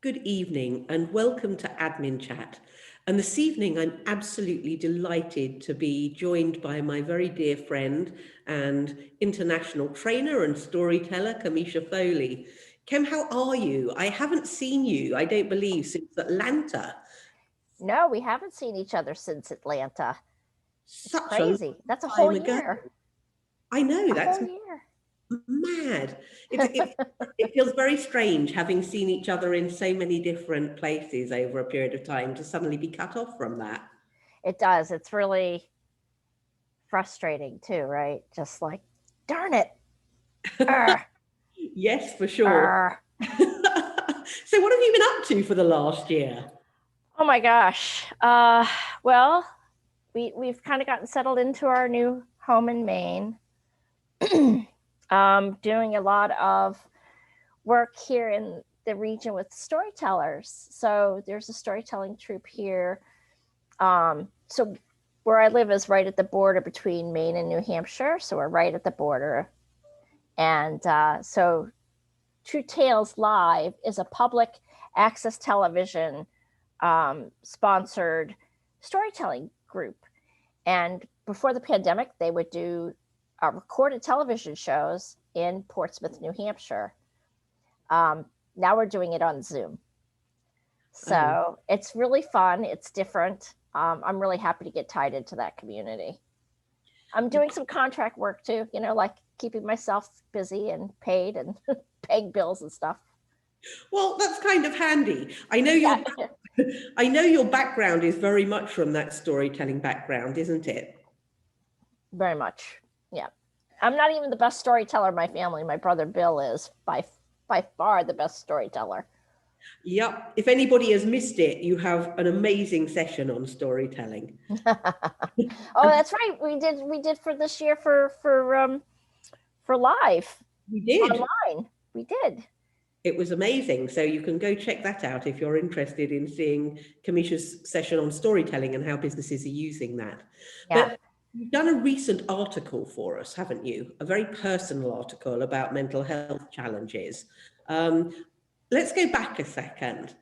Good evening and welcome to Admin Chat. And this evening, I'm absolutely delighted to be joined by my very dear friend and international trainer and storyteller, Kemetia Foley. Kem, how are you? I haven't seen you, I don't believe, since Atlanta. No, we haven't seen each other since Atlanta. It's Such a long crazy. That's a whole time ago. year. I know, A that's whole year. mad. It feels very strange having seen each other in so many different places over a period of time to suddenly be cut off from that. It does. It's really frustrating too, right? Just like, darn it. Arr, Yes, for sure. arr. So what have you been up to for the last year? Oh my gosh. Well, we've kind of gotten settled into our new home in Maine. Doing a lot of work here in the region with storytellers. So there's a storytelling troupe here. So where I live is right at the border between Maine and New Hampshire. So we're right at the border. And so True Tales Live is a public access television sponsored storytelling group. And before the pandemic, they would do recorded television shows in Portsmouth, New Hampshire. Now we're doing it on Zoom. So it's really fun. It's different. I'm really happy to get tied into that community. I'm doing some contract work too, like keeping myself busy and paid and paying bills and stuff. Well, that's kind of handy. I know Yeah, your background is very much from that storytelling background, isn't it? very much. Yeah. I'm not even the best storyteller in my family. My brother Bill is by far the best storyteller. Yep. If anybody has missed it, you have an amazing session on storytelling. Oh, that's right. We did for this year for live We did. online. We did. It was amazing. So you can go check that out if you're interested in seeing Kemetia's session on storytelling and how businesses are using that. Yeah. But you've done a recent article for us, haven't you? A very personal article about mental health challenges. Um, let's go back a second.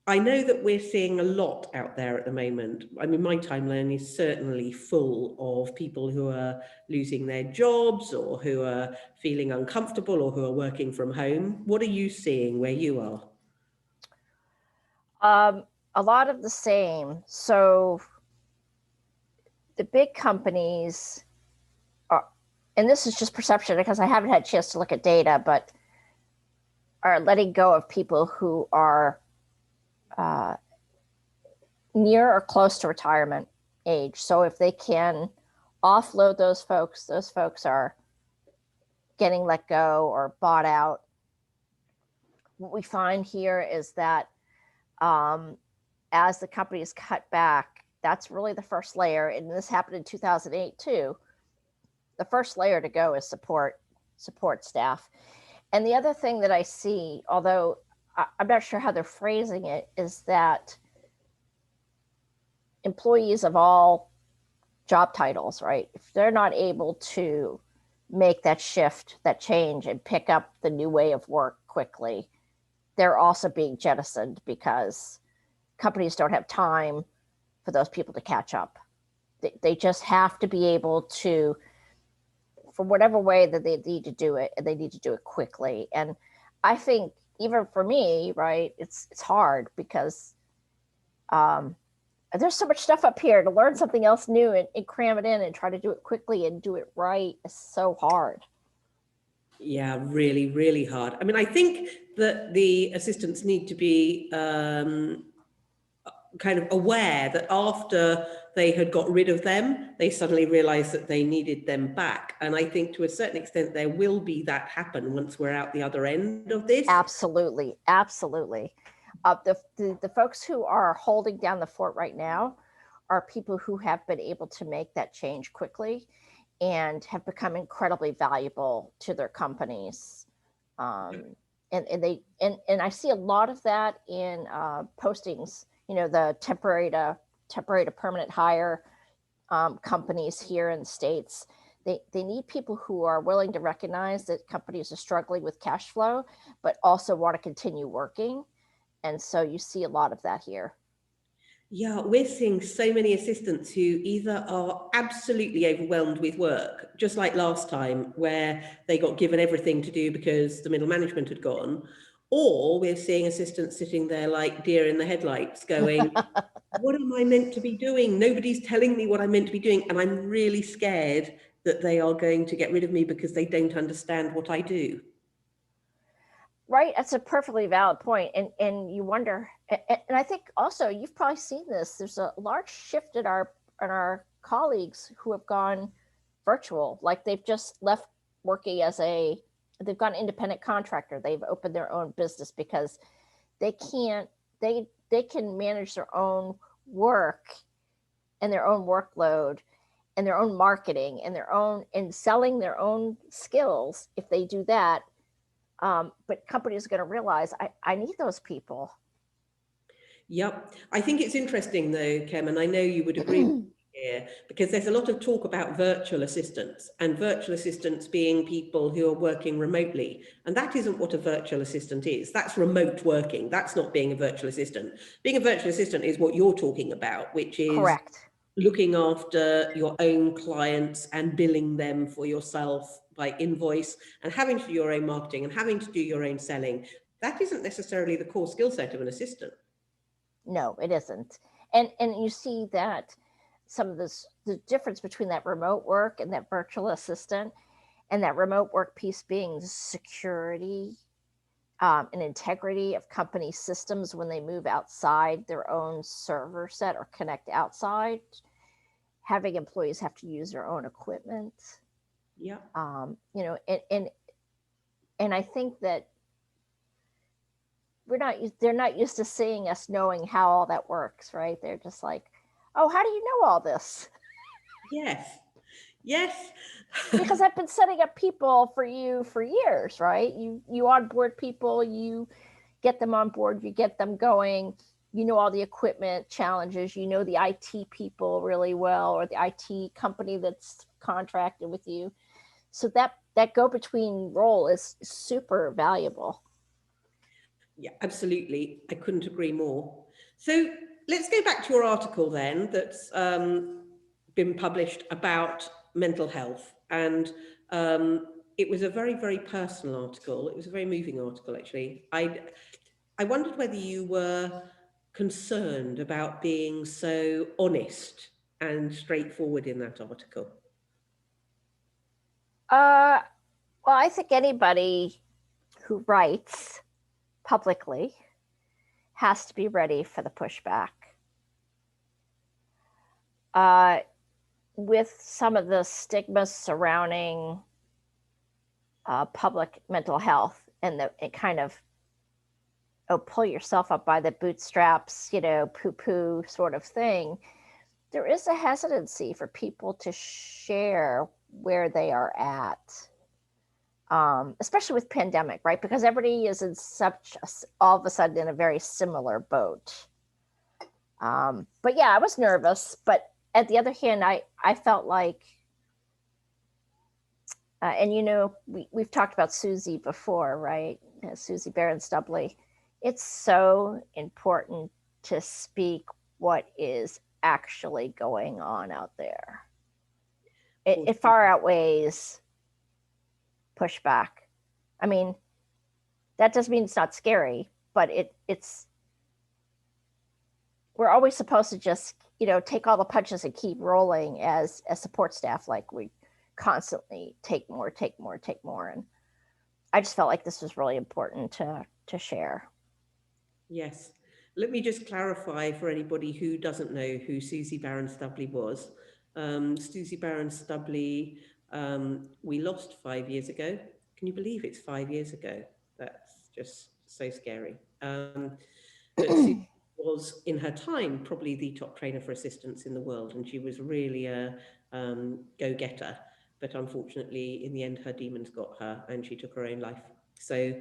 I know that we're seeing a lot out there at the moment. I mean, my timeline is certainly full of people who are losing their jobs or who are feeling uncomfortable or who are working from home. What are you seeing where you are? A lot of the same. So the big companies are, and this is just perception because I haven't had a chance to look at data, but are letting go of people who are uh, near or close to retirement age. So if they can offload those folks are getting let go or bought out. What we find here is that as the companies cut back, that's really the first layer. And this happened in 2008 too. The first layer to go is support staff. And the other thing that I see, although I'm not sure how they're phrasing it, is that employees of all job titles, right? If they're not able to make that shift, that change, and pick up the new way of work quickly, they're also being jettisoned because companies don't have time for those people to catch up. They just have to be able to, for whatever way that they need to do it, and they need to do it quickly. And I think even for me, right, it's hard because there's so much stuff up here to learn something else new and cram it in and try to do it quickly and do it right is so hard. Yeah, really, really hard. I mean, I think that the assistants need to be kind of aware that after they had got rid of them, they suddenly realized that they needed them back. And I think to a certain extent, there will be that happen once we're out the other end of this. Absolutely. Absolutely. The folks who are holding down the fort right now are people who have been able to make that change quickly and have become incredibly valuable to their companies. And I see a lot of that in postings, the temporary to permanent hire companies here in the States. They need people who are willing to recognize that companies are struggling with cash flow, but also want to continue working And so you see a lot of that here. Yeah, we're seeing so many assistants who either are absolutely overwhelmed with work, just like last time, where they got given everything to do because the middle management had gone, or we're seeing assistants sitting there like deer in the headlights going, what am I meant to be doing? Nobody's telling me what I'm meant to be doing. And I'm really scared that they are going to get rid of me because they don't understand what I do. Right, that's a perfectly valid point, and you wonder, and I think also you've probably seen this. There's a large shift in our colleagues who have gone virtual, like they've just left working they've gone independent contractor. They've opened their own business because they can't they can manage their own work and their own workload and their own marketing and their own and selling their own skills. If they do that, but companies are going to realize I need those people. Yep. I think it's interesting though, Kem, and I know you would agree with me here, because there's a lot of talk about virtual assistants and virtual assistants being people who are working remotely. And that isn't what a virtual assistant is. That's remote working. That's not being a virtual assistant. Being a virtual assistant is what you're talking about, which is Correct. looking after your own clients and billing them for yourself by invoice and having to do your own marketing and having to do your own selling. That isn't necessarily the core skill set of an assistant. No, it isn't. And you see that some of the difference between that remote work and that virtual assistant, and that remote work piece being the security and integrity of company systems when they move outside their own server set or connect outside, having employees have to use their own equipment. Yeah. You know, and I think that they're not used to seeing us knowing how all that works, right? They're just like, oh, how do you know all this? Yes. Yes. Because I've been setting up people for you for years, right? You onboard people, you get them on board, you get them going, you know all the equipment challenges, you know the IT people really well, or the IT company that's contracted with you. So that go between role is super valuable. Yeah, absolutely. I couldn't agree more. So let's go back to your article then that's been published about mental health. And it was a very, very personal article. It was a very moving article, actually. I wondered whether you were concerned about being so honest and straightforward in that article. Well, I think anybody who writes publicly has to be ready for the pushback. With some of the stigmas surrounding public mental health and it kind of, pull yourself up by the bootstraps, poo poo sort of thing, there is a hesitancy for people to share where they are at. Especially with pandemic, right? Because everybody is in all of a sudden in a very similar boat. But yeah, I was nervous. But at the other hand, I felt like, and we've talked about Susie before, right? Susie Barron-Stubley. It's so important to speak what is actually going on out there. It far outweighs pushback. I mean, that doesn't mean it's not scary, but it's we're always supposed to just take all the punches and keep rolling as support staff, like we constantly take more, and I just felt like this was really important to share. Yes. Let me just clarify for anybody who doesn't know who Susie Barron-Stubley was. Susie Barron-Stubley, we lost 5 years ago. Can you believe it's 5 years ago? That's just so scary. But Susie was, in her time, probably the top trainer for assistants in the world, and she was really a go-getter. But unfortunately, in the end, her demons got her, and she took her own life. So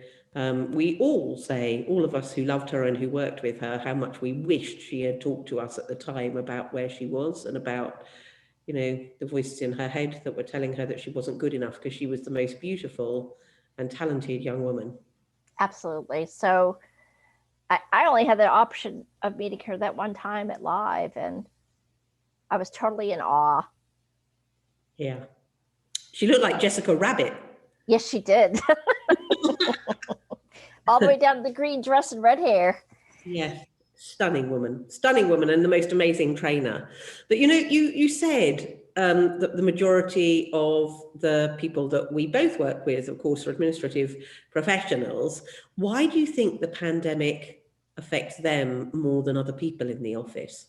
we all say, all of us who loved her and who worked with her, how much we wished she had talked to us at the time about where she was and about, the voices in her head that were telling her that she wasn't good enough because she was the most beautiful and talented young woman. Absolutely. So I only had the option of meeting her that one time at live, and I was totally in awe. Yeah. She looked like Jessica Rabbit. Yes, she did. All the way down to the green dress and red hair. Yes. Stunning woman, and the most amazing trainer. But you said that the majority of the people that we both work with, of course, are administrative professionals. Why do you think the pandemic affects them more than other people in the office?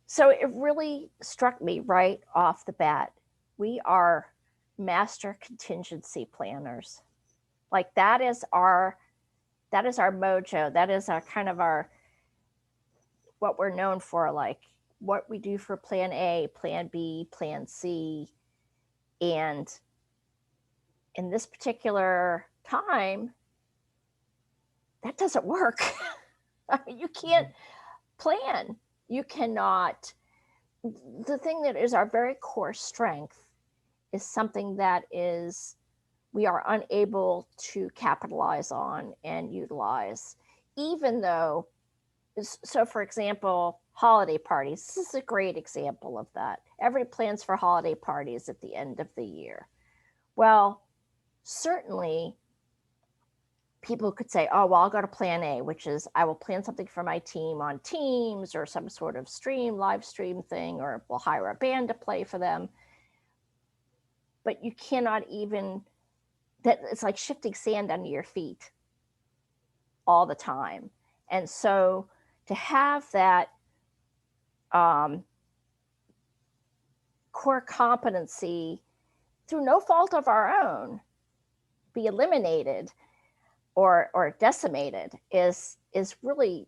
So it really struck me right off the bat. We are master contingency planners. Like that is our mojo. That is our kind of our what we're known for, like what we do for plan A, plan B, plan C. And in this particular time, that doesn't work. I mean, you can't plan. You cannot. The thing that is our very core strength is something that is we are unable to capitalize on and utilize, even though. So, for example, holiday parties. This is a great example of that. Everybody plans for holiday parties at the end of the year. Well, certainly people could say, oh, well, I'll go to plan A, which is I will plan something for my team on Teams or some sort of live stream thing, or we'll hire a band to play for them. But you cannot even, that it's like shifting sand under your feet all the time. And so to have that core competency through no fault of our own be eliminated or decimated is really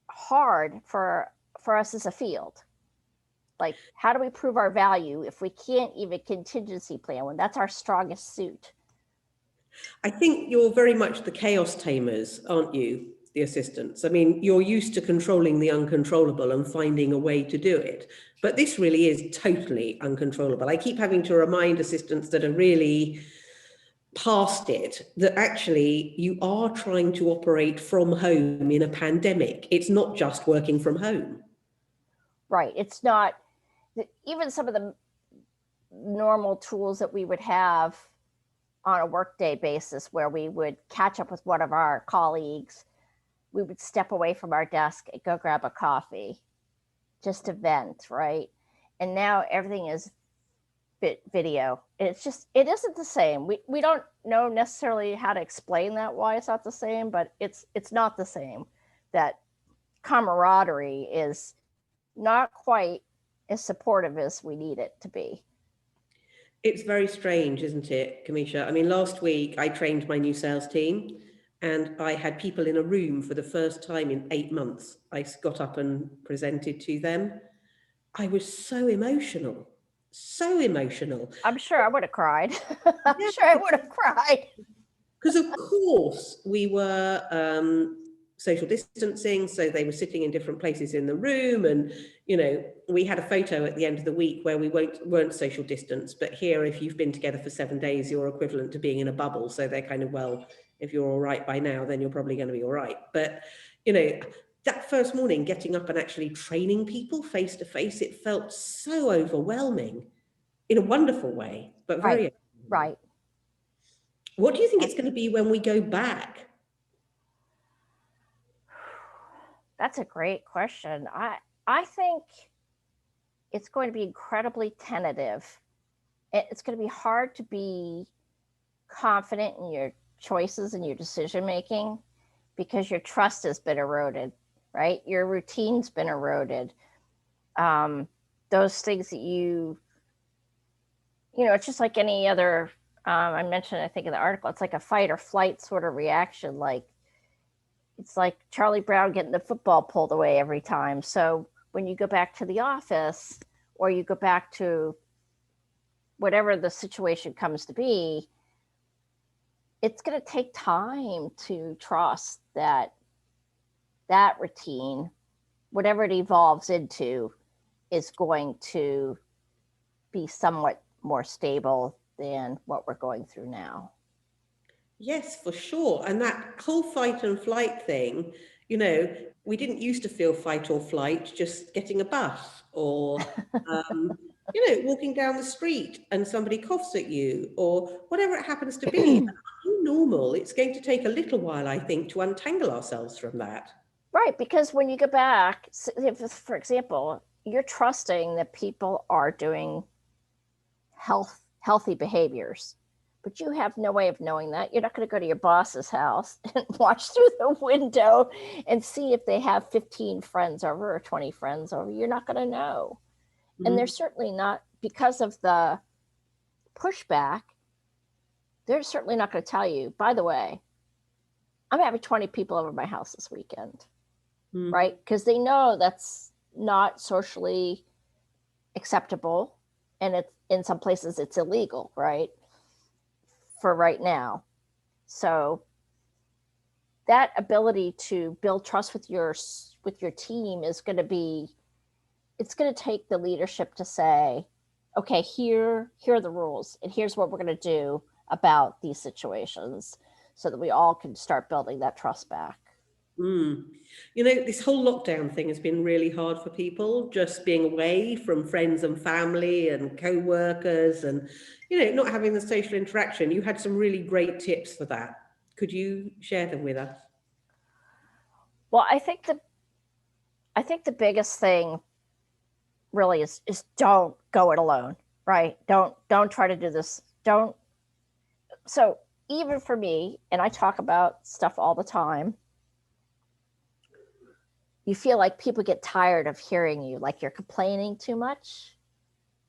hard for us as a field. Like, how do we prove our value if we can't even contingency plan when that's our strongest suit? I think you're very much the chaos tamers, aren't you? The assistants. I mean, you're used to controlling the uncontrollable and finding a way to do it. But this really is totally uncontrollable. I keep having to remind assistants that are really past it that actually you are trying to operate from home in a pandemic. It's not just working from home. Right. It's not even some of the normal tools that we would have on a workday basis where we would catch up with one of our colleagues. We would step away from our desk and go grab a coffee just to vent, right? And now everything is video. It isn't the same. We don't know necessarily how to explain that, why it's not the same, but it's not the same. That camaraderie is not quite as supportive as we need it to be. It's very strange, isn't it, Kemetia? I mean, last week I trained my new sales team and I had people in a room for the first time in 8 months. I got up and presented to them. I was so emotional, so emotional. I'm sure I would have cried. I'm sure I would have cried. Because of course we were social distancing, so they were sitting in different places in the room, and we had a photo at the end of the week where we weren't social distance, but here if you've been together for 7 days you're equivalent to being in a bubble, so they're kind of, well, if you're all right by now then you're probably going to be all right. But that first morning, getting up and actually training people face to face, it felt so overwhelming in a wonderful way, but very right. What do you think it's going to be when we go back? That's a great question. I think it's going to be incredibly tentative. It's going to be hard to be confident in your choices and your decision making because your trust has been eroded, right? Your routine's been eroded. Those things that it's just like any other, I mentioned, I think in the article, it's like a fight or flight sort of reaction. Like, it's like Charlie Brown getting the football pulled away every time. So when you go back to the office or you go back to whatever the situation comes to be, it's going to take time to trust that routine, whatever it evolves into, is going to be somewhat more stable than what we're going through now. Yes, for sure. And that whole fight and flight thing, you know, we didn't used to feel fight or flight just getting a bus or, walking down the street and somebody coughs at you or whatever it happens to be. Normal. It's going to take a little while, I think, to untangle ourselves from that. Right, because when you go back, if, for example, you're trusting that people are doing healthy behaviors, but you have no way of knowing that. You're not going to go to your boss's house and watch through the window and see if they have 15 friends over or 20 friends over. You're not going to know. Mm-hmm. And they're certainly not, because of the pushback, they're certainly not going to tell you, by the way, I'm having 20 people over my house this weekend, right? Because they know that's not socially acceptable. And it's, in some places it's illegal, right? For right now. So that ability to build trust with your team is going to be, it's going to take the leadership to say, okay, here are the rules, and here's what we're going to do about these situations, so that we all can start building that trust back. This whole lockdown thing has been really hard for people, just being away from friends and family and co-workers and, not having the social interaction. You had some really great tips for that. Could you share them with us? Well, I think the biggest thing really is don't go it alone, right? Don't try to do this. So even for me, and I talk about stuff all the time, you feel like people get tired of hearing you, like you're complaining too much,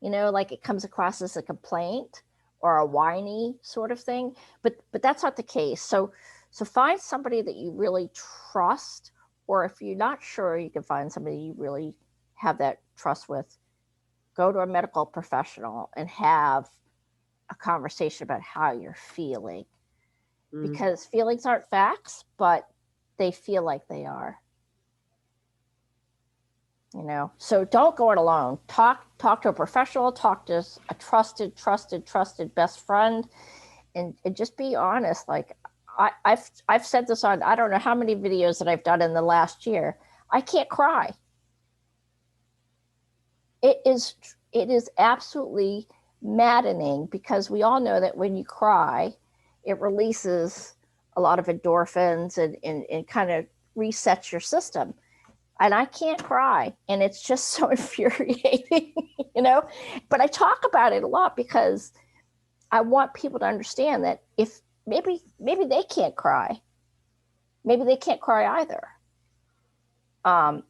like it comes across as a complaint or a whiny sort of thing. But that's not the case. So find somebody that you really trust, or if you're not sure, you can find somebody you really have that trust with. Go to a medical professional and have a conversation about how you're feeling, because feelings aren't facts, but they feel like they are. So don't go it alone. Talk to a professional, talk to a trusted best friend, and just be honest. Like I've said this on, I don't know how many videos that I've done in the last year. I can't cry. It is absolutely maddening, because we all know that when you cry, it releases a lot of endorphins and kind of resets your system. And I can't cry, and it's just so infuriating, But I talk about it a lot because I want people to understand that if maybe they can't cry, maybe they can't cry either.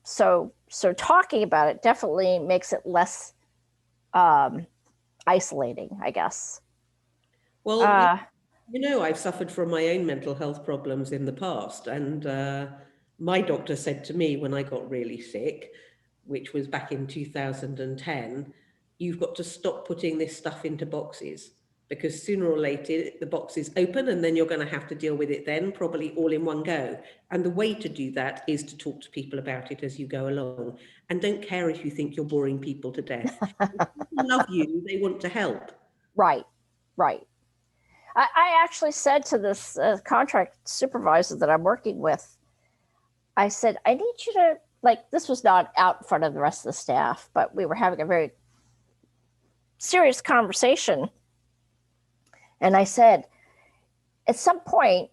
So talking about it definitely makes it less isolating, I guess. Well, I've suffered from my own mental health problems in the past, and my doctor said to me when I got really sick, which was back in 2010, you've got to stop putting this stuff into boxes, because sooner or later the boxes open and then you're going to have to deal with it then, probably all in one go. And the way to do that is to talk to people about it as you go along. And don't care if you think you're boring people to death. If people love you, they want to help. Right. I actually said to this contract supervisor that I'm working with, I said, I need you to, this was not out in front of the rest of the staff, but we were having a very serious conversation. And I said, at some point,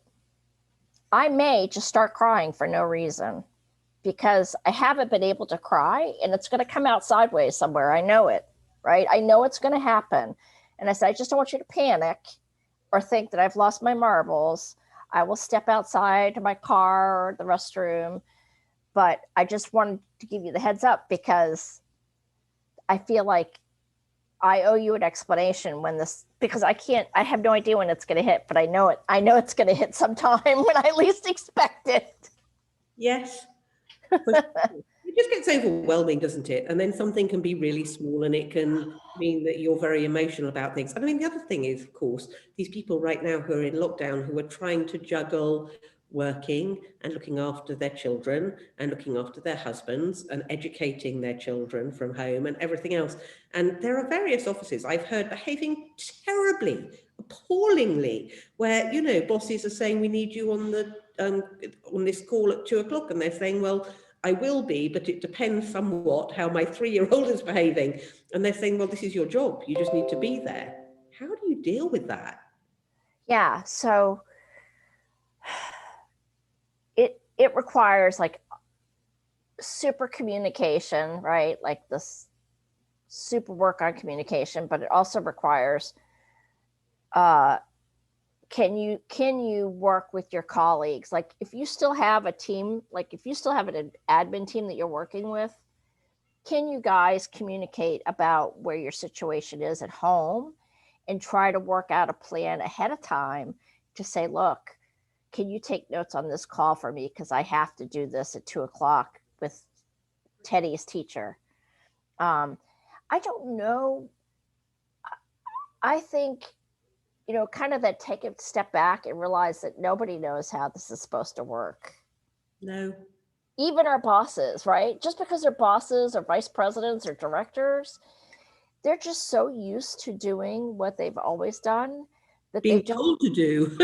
I may just start crying for no reason, because I haven't been able to cry, and it's going to come out sideways somewhere. I know it, right? I know it's going to happen. And I said, I just don't want you to panic or think that I've lost my marbles. I will step outside to my car or the restroom. But I just wanted to give you the heads up, because I feel like I owe you an explanation when this, because I have no idea when it's going to hit, but I know it's going to hit sometime when I least expect it. Yes. It just gets overwhelming, doesn't it? And then something can be really small, and it can mean that you're very emotional about things. I mean, the other thing is, of course, these people right now who are in lockdown, who are trying to juggle working and looking after their children and looking after their husbands and educating their children from home and everything else. And there are various offices I've heard behaving terribly, appallingly, where, you know, bosses are saying, we need you on this call at 2 o'clock, and they're saying, well, I will be, but it depends somewhat how my 3-year-old is behaving. And they're saying, well, this is your job, you just need to be there. How do you deal with that? Yeah, so it requires like super communication, right? Like this super work on communication, but it also requires can you work with your colleagues? Like if you still have a team, like if you still have an admin team that you're working with, can you guys communicate about where your situation is at home and try to work out a plan ahead of time to say, look, can you take notes on this call for me? Because I have to do this at 2 o'clock with Teddy's teacher. I don't know. I think, you know, kind of that take a step back and realize that nobody knows how this is supposed to work. No. Even our bosses, right? Just because they're bosses or vice presidents or directors, they're just so used to doing what they've always done that Being told to do.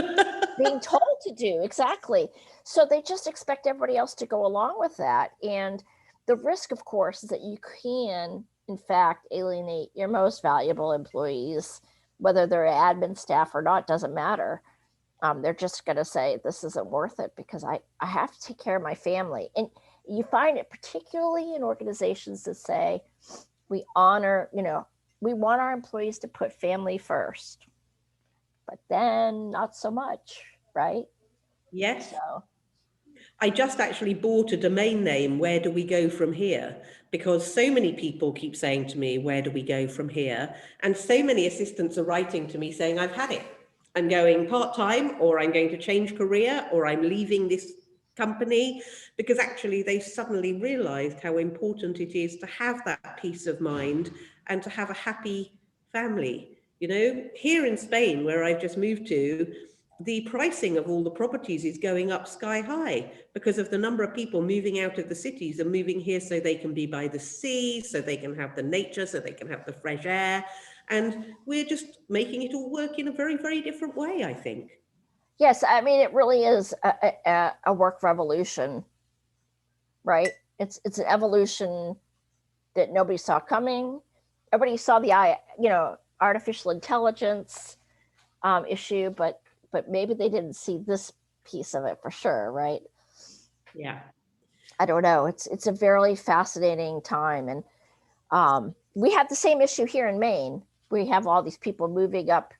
being told to do, exactly. So they just expect everybody else to go along with that. And the risk, of course, is that you can, in fact, alienate your most valuable employees, whether they're admin staff or not, doesn't matter. They're just going to say, this isn't worth it because I have to take care of my family. And you find it particularly in organizations that say, we honor, you know, we want our employees to put family first, but then not so much, right? Yes. So I just actually bought a domain name, where do we go from here? Because so many people keep saying to me, where do we go from here? And so many assistants are writing to me saying, I've had it. I'm going part-time, or I'm going to change career, or I'm leaving this company, because actually they've suddenly realized how important it is to have that peace of mind and to have a happy family. You know, here in Spain, where I've just moved to, the pricing of all the properties is going up sky high because of the number of people moving out of the cities and moving here so they can be by the sea, so they can have the nature, so they can have the fresh air. And we're just making it all work in a very, very different way, I think. yes, I mean, it really is a work revolution, right? It's an evolution that nobody saw coming. Everybody saw the artificial intelligence issue, but maybe they didn't see this piece of it for sure, right? Yeah. I don't know. It's a very fascinating time, and we have the same issue here in Maine. We have all these people moving up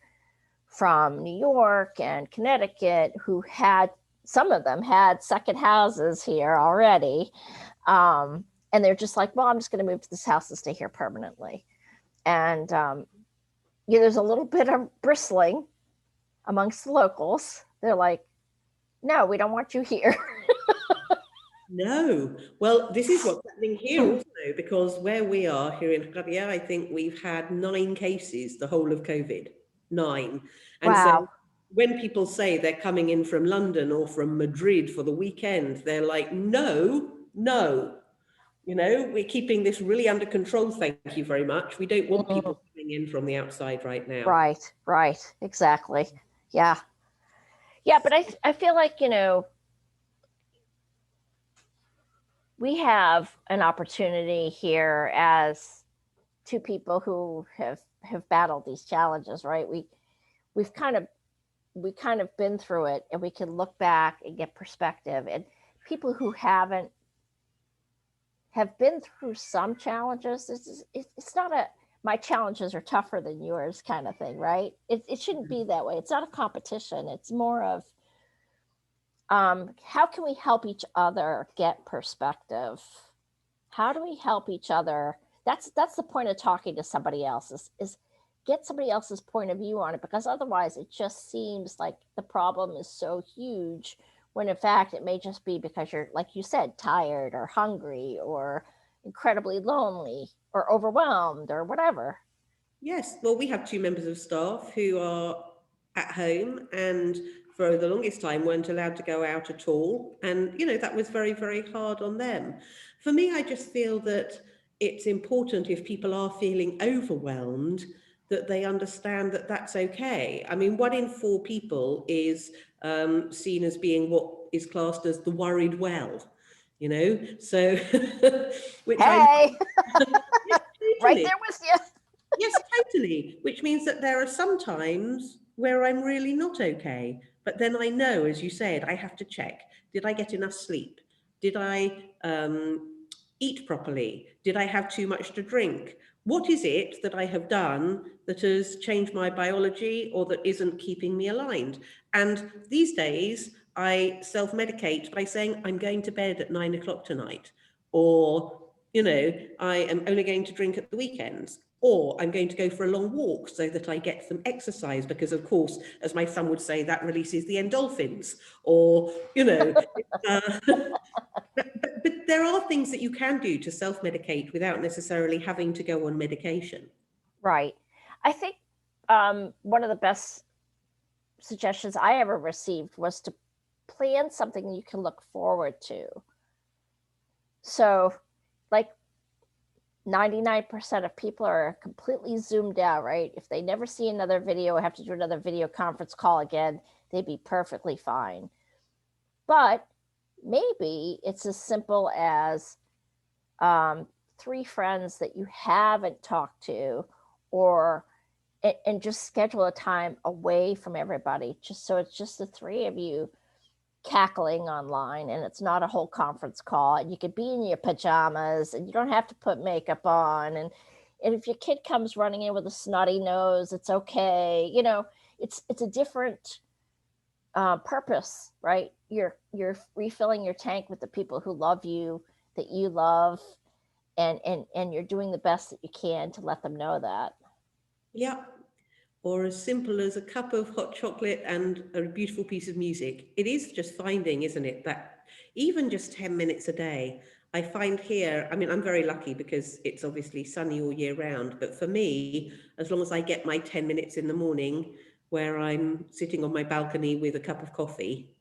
from New York and Connecticut who had, some of them had second houses here already. And they're just like, well, I'm just going to move to this house and stay here permanently. And there's a little bit of bristling amongst the locals. They're like, no, we don't want you here. No. Well, this is what's happening here also, because where we are here in Javier, I think we've had 9 cases the whole of COVID. 9. And Wow. so when people say they're coming in from London or from Madrid for the weekend, they're like, no, no. You know, we're keeping this really under control. Thank you very much. We don't want people coming in from the outside right now. Right, exactly. Yeah. Yeah, but I feel like, we have an opportunity here as two people who have battled these challenges, right? We've kind of been through it, and we can look back and get perspective. And people who have been through some challenges, it's not a my challenges are tougher than yours kind of thing, right? It shouldn't be that way. It's not a competition. It's more of how can we help each other get perspective? How do we help each other? That's the point of talking to somebody else is get somebody else's point of view on it, because otherwise it just seems like the problem is so huge when in fact it may just be because you're, like you said, tired or hungry or incredibly lonely or overwhelmed or whatever. Yes, well, we have 2 members of staff who are at home, and for the longest time weren't allowed to go out at all. And, you know, that was very, very hard on them. For me, I just feel that it's important, if people are feeling overwhelmed, that they understand that that's okay. I mean, 1 in 4 people is seen as being what is classed as the worried well, you know, so which Hey, yes, right totally. there with you. Yes, totally. Which means that there are some times where I'm really not okay. But then I know, as you said, I have to check. Did I get enough sleep? Did I eat properly? Did I have too much to drink? What is it that I have done that has changed my biology or that isn't keeping me aligned? And these days, I self-medicate by saying, I'm going to bed at 9 o'clock tonight. Or, you know, I am only going to drink at the weekends. Or I'm going to go for a long walk so that I get some exercise, because, of course, as my son would say, that releases the endorphins. Or, you know, but there are things that you can do to self-medicate without necessarily having to go on medication. Right. I think one of the best suggestions I ever received was to plan something you can look forward to. So, like 99% of people are completely zoomed out, right? If they never see another video or have to do another video conference call again, they'd be perfectly fine. But maybe it's as simple as 3 friends that you haven't talked to, or and just schedule a time away from everybody, just so it's just the 3 of you cackling online, and it's not a whole conference call, and you could be in your pajamas and you don't have to put makeup on, and if your kid comes running in with a snotty nose, it's okay. You know, it's a different purpose, right? You're refilling your tank with the people who love you, that you love, and you're doing the best that you can to let them know that. Yeah. Or as simple as a cup of hot chocolate and a beautiful piece of music. It is just finding, isn't it, that even just 10 minutes a day, I find here, I mean, I'm very lucky because it's obviously sunny all year round, but for me, as long as I get my 10 minutes in the morning where I'm sitting on my balcony with a cup of coffee,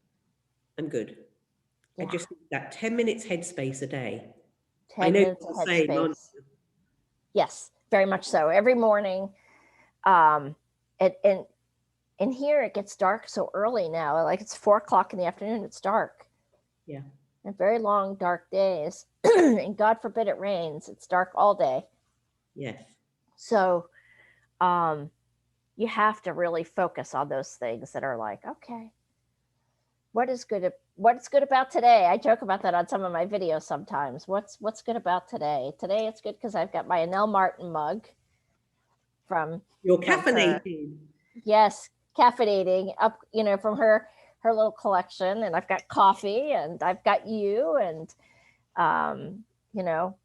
I'm good. I Yeah, just need that 10 minutes headspace a day. I 10 know minutes you're of the same, aren't headspace. Yes, very much so. Every morning, um, and and here it gets dark so early now. Like it's 4 o'clock in the afternoon. It's dark. you? Yeah. And very long, dark days. And God forbid it rains. It's dark all day. Yes. So um, you have to really focus on those things that are like, okay, what's good about today? I joke about that on some of my videos sometimes. What's good about today? Today it's good because I've got my Annelle Martin mug from You're her. caffeinating. Yes, caffeinating up, from her little collection, and I've got coffee, and I've got you, and um, you know,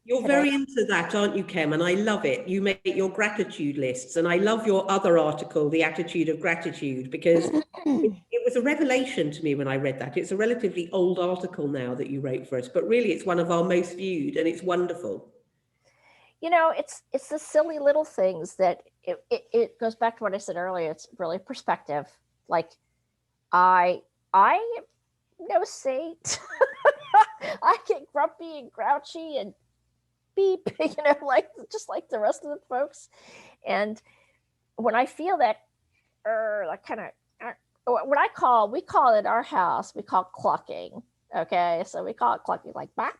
You're today. very into that, aren't you, Kem? And I love it. You make your gratitude lists. And I love your other article, The Attitude of Gratitude, because it was a revelation to me when I read that. It's a relatively old article now that you wrote for us, but really it's one of our most viewed and it's wonderful. It's the silly little things that it goes back to what I said earlier. It's really perspective. Like I am no saint. I get grumpy and grouchy and beep, like just like the rest of the folks. And when I feel that, like kind of, we call it our house, we call clucking. Okay, so we call it clucking, like back,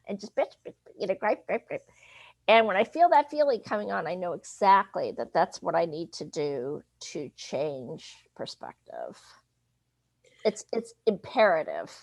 and just bitch, gripe, gripe, gripe. And when I feel that feeling coming on, I know exactly that that's what I need to do to change perspective. It's imperative.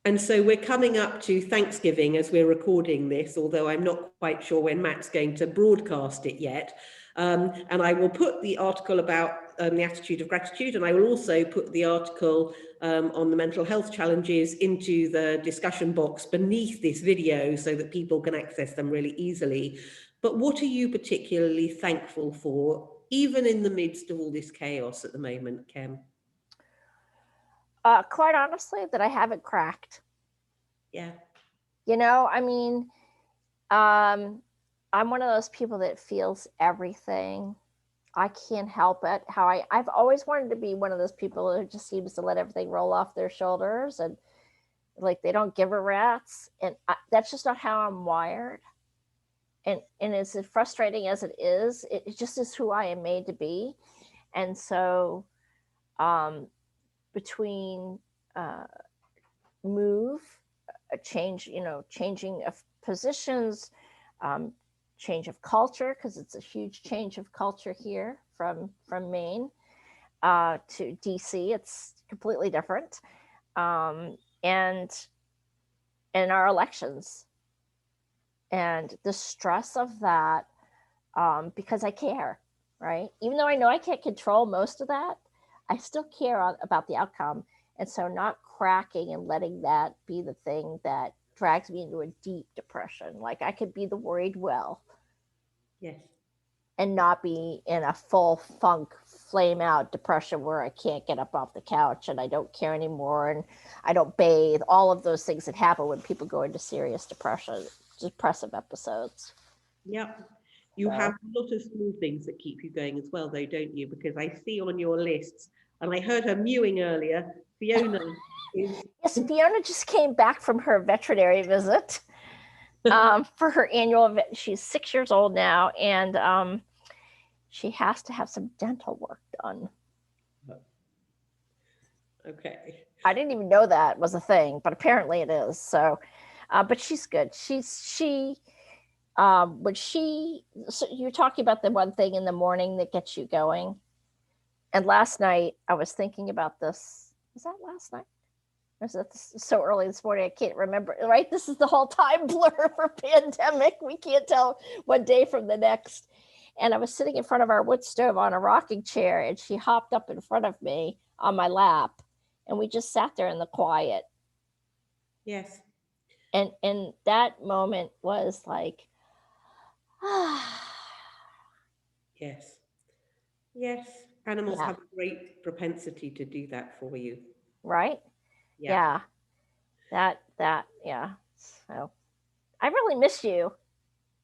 And so we're coming up to Thanksgiving as we're recording this, although I'm not quite sure when Matt's going to broadcast it yet. And I will put the article about the attitude of gratitude, and I will also put the article on the mental health challenges into the discussion box beneath this video so that people can access them really easily. But what are you particularly thankful for, even in the midst of all this chaos at the moment, Kem? Quite honestly, that I haven't cracked. Yeah. I mean, I'm one of those people that feels everything I can't help it. I've always wanted to be one of those people who just seems to let everything roll off their shoulders and like they don't give a rat's. And that's just not how I'm wired. And as frustrating as it is, it just is who I am made to be. And so, um, between uh, move, a change, changing of positions, um, change of culture, because it's a huge change of culture here from Maine to DC. It's completely different, and our elections and the stress of that, because I care, right? Even though I know I can't control most of that, I still care about the outcome. And so not cracking and letting that be the thing that drags me into a deep depression. Like I could be the worried well. Yes. And not be in a full funk, flame out depression where I can't get up off the couch and I don't care anymore and I don't bathe. All of those things that happen when people go into serious depressive episodes. Yep. You have a lot of small things that keep you going as well, though, don't you? Because I see on your lists, and I heard her mewing earlier, Fiona is. Yes, Fiona just came back from her veterinary visit for her annual. She's 6 years old now, and she has to have some dental work done. Okay. I didn't even know that was a thing, but apparently it is. So, but she's good. So you're talking about the one thing in the morning that gets you going. And last night I was thinking about this. Was that last night? Or is that so early this morning? I can't remember. Right? This is the whole time blur for pandemic. We can't tell one day from the next. And I was sitting in front of our wood stove on a rocking chair, and she hopped up in front of me on my lap, and we just sat there in the quiet. Yes. And that moment was like, Yes. Yes. Animals yeah, have a great propensity to do that for you. right? Yeah. Yeah, yeah. So I really miss you.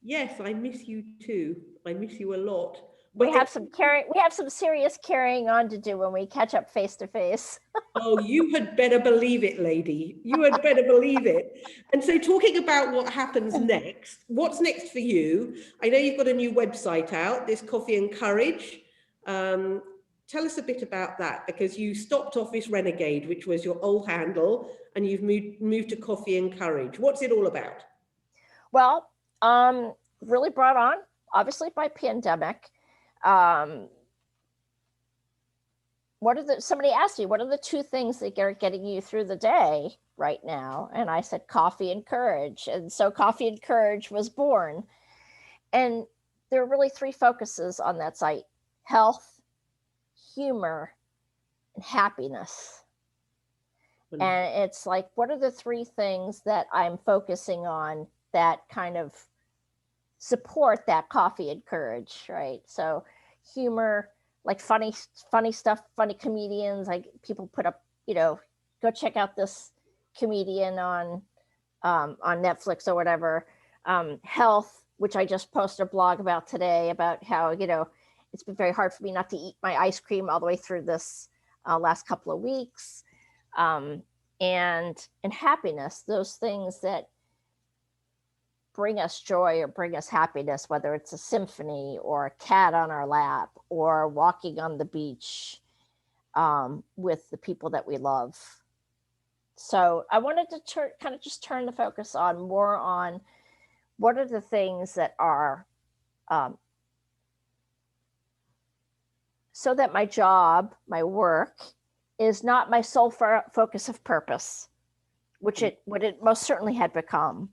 Yes, I miss you too. I miss you a lot. We But have it's, some carrying. We have some serious carrying on to do when we catch up face to face. oh, you had better believe it, lady. You had better believe it. And so, talking about what happens next, what's next for you? I know you've got a new website out, this Coffee and Courage. Um, Tell us a bit about that, because you stopped Office Renegade, which was your old handle, and you've moved to Coffee and Courage. What's it all about? Well, really brought on obviously by pandemic. Um, somebody asked me, what are the two things that are getting you through the day right now? And I said, coffee and courage. And so Coffee and Courage was born. And there are really three focuses on that site: health, humor, and happiness. And it's like, what are the three things that I'm focusing on that kind of support that coffee and courage, right? So humor, like funny stuff, funny comedians, like people put up, go check out this comedian on Netflix or whatever. Health, which I just posted a blog about today about how, it's been very hard for me not to eat my ice cream all the way through this last couple of weeks. And happiness, those things that bring us joy or bring us happiness, whether it's a symphony or a cat on our lap or walking on the beach with the people that we love. So I wanted to kind of just turn the focus on more on what are the things that are so that my job, my work, is not my sole focus of purpose, which it most certainly had become.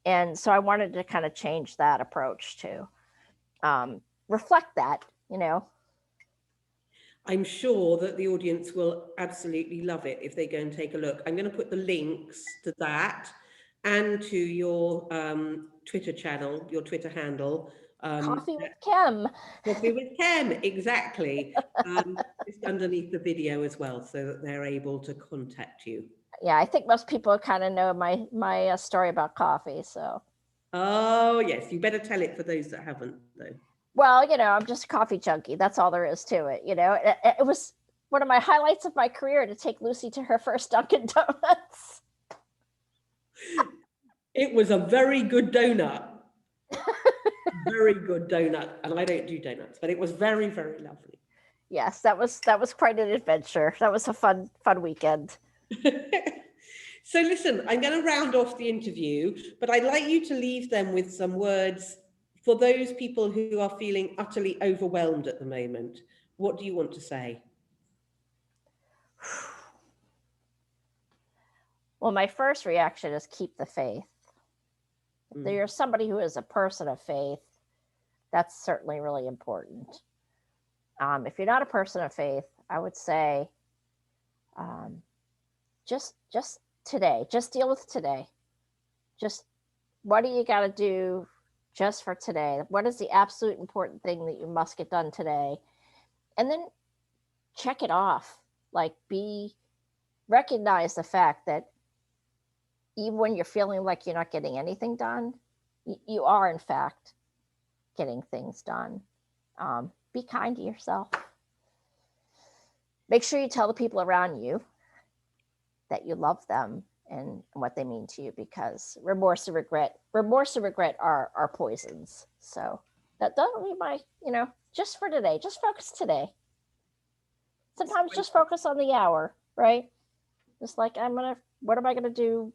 And so I wanted to kind of change that approach to reflect that, I'm sure that the audience will absolutely love it if they go and take a look. I'm going to put the links to that and to your Twitter channel, your Twitter handle. Coffee with Kem. Coffee with Kem, exactly. Just underneath the video as well, so that they're able to contact you. Yeah, I think most people kind of know my story about coffee. So. Oh yes, you better tell it for those that haven't, though. Well, I'm just a coffee junkie. That's all there is to it. It was one of my highlights of my career to take Lucy to her first Dunkin' Donuts. It was a very good donut. Very good donut. And I don't do donuts, but it was very, very lovely. Yes, that was quite an adventure. That was a fun weekend. So listen, I'm going to round off the interview, but I'd like you to leave them with some words for those people who are feeling utterly overwhelmed at the moment. What do you want to say? Well, my first reaction is keep the faith. If you're somebody who is a person of faith, that's certainly really important. If you're not a person of faith, I would say just today, just deal with today. Just what do you got to do just for today? What is the absolute important thing that you must get done today? And then check it off. Like recognize the fact that even when you're feeling like you're not getting anything done, you are in fact getting things done. Be kind to yourself. Make sure you tell the people around you that you love them and what they mean to you, because remorse and regret are poisons. So that doesn't be my, just for today, just focus today. Sometimes just focus on the hour, right? Just like what am I going to do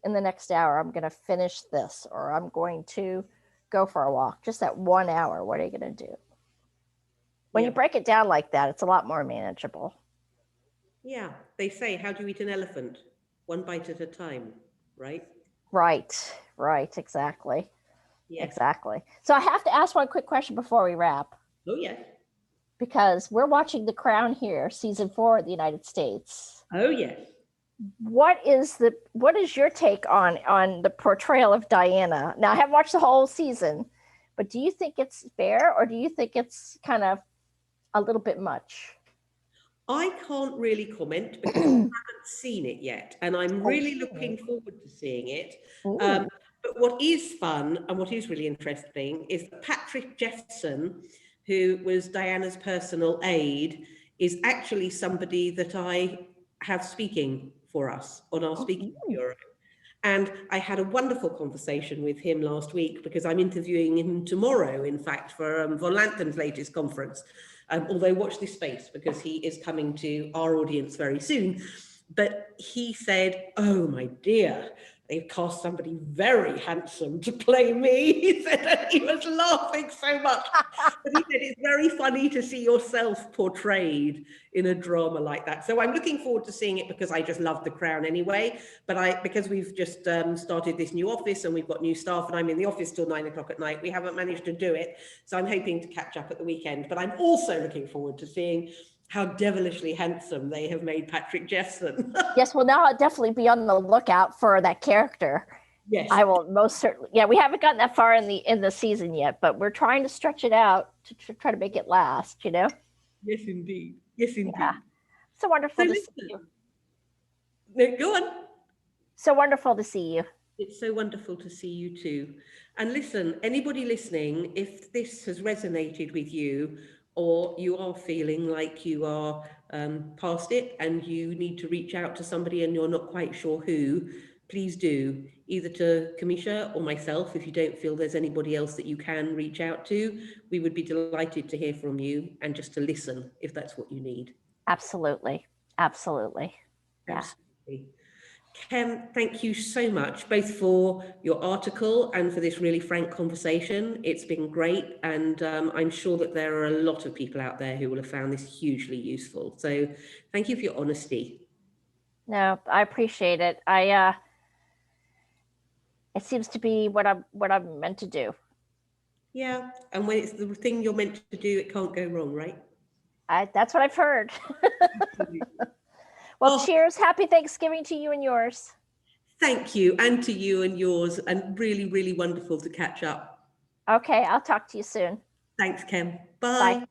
in the next hour? I'm going to finish this, or I'm going to go for a walk. Just that 1 hour. What are you going to do? When you break it down like that, it's a lot more manageable. Yeah, they say, how do you eat an elephant? One bite at a time, right? Right, exactly. Yes. Exactly. So I have to ask one quick question before we wrap. Oh, yes. Because we're watching The Crown here, season 4 in the United States. Oh, yes. What is your take on the portrayal of Diana? Now, I haven't watched the whole season, but do you think it's fair, or do you think it's kind of a little bit much? I can't really comment because I haven't seen it yet, and I'm really looking forward to seeing it. But what is fun and what is really interesting is that Patrick Jeffson, who was Diana's personal aide, is actually somebody that I have speaking for us on our speaking bureau. And I had a wonderful conversation with him last week, because I'm interviewing him tomorrow, in fact, for Von Lanthen's latest conference. Although watch this space, because he is coming to our audience very soon. But he said, oh my dear, they've cast somebody very handsome to play me. He said, and he was laughing so much. But he said, it's very funny to see yourself portrayed in a drama like that. So I'm looking forward to seeing it, because I just love The Crown anyway. But because we've just started this new office and we've got new staff, and I'm in the office till 9 o'clock at night, we haven't managed to do it. So I'm hoping to catch up at the weekend. But I'm also looking forward to seeing how devilishly handsome they have made Patrick Jeffson. Yes, well, now I'll definitely be on the lookout for that character. Yes, I will most certainly. Yeah, we haven't gotten that far in the season yet, but we're trying to stretch it out to try to make it last. Yes, indeed. Yes, indeed. Yeah. So wonderful to see you. No, go on. So wonderful to see you. It's so wonderful to see you too. And listen, anybody listening, if this has resonated with you, or you are feeling like you are past it and you need to reach out to somebody and you're not quite sure who, please do, either to Kemetia or myself. If you don't feel there's anybody else that you can reach out to, we would be delighted to hear from you and just to listen if that's what you need. Absolutely. Absolutely. Yeah. Absolutely. Kem, thank you so much, both for your article and for this really frank conversation. It's been great, and I'm sure that there are a lot of people out there who will have found this hugely useful. So thank you for your honesty. No, I appreciate it. It seems to be what I'm meant to do. Yeah, and when it's the thing you're meant to do, it can't go wrong, right? That's what I've heard. Well, cheers. Happy Thanksgiving to you and yours. Thank you, and to you and yours, and really, really wonderful to catch up. Okay, I'll talk to you soon. Thanks, Kem. Bye. Bye.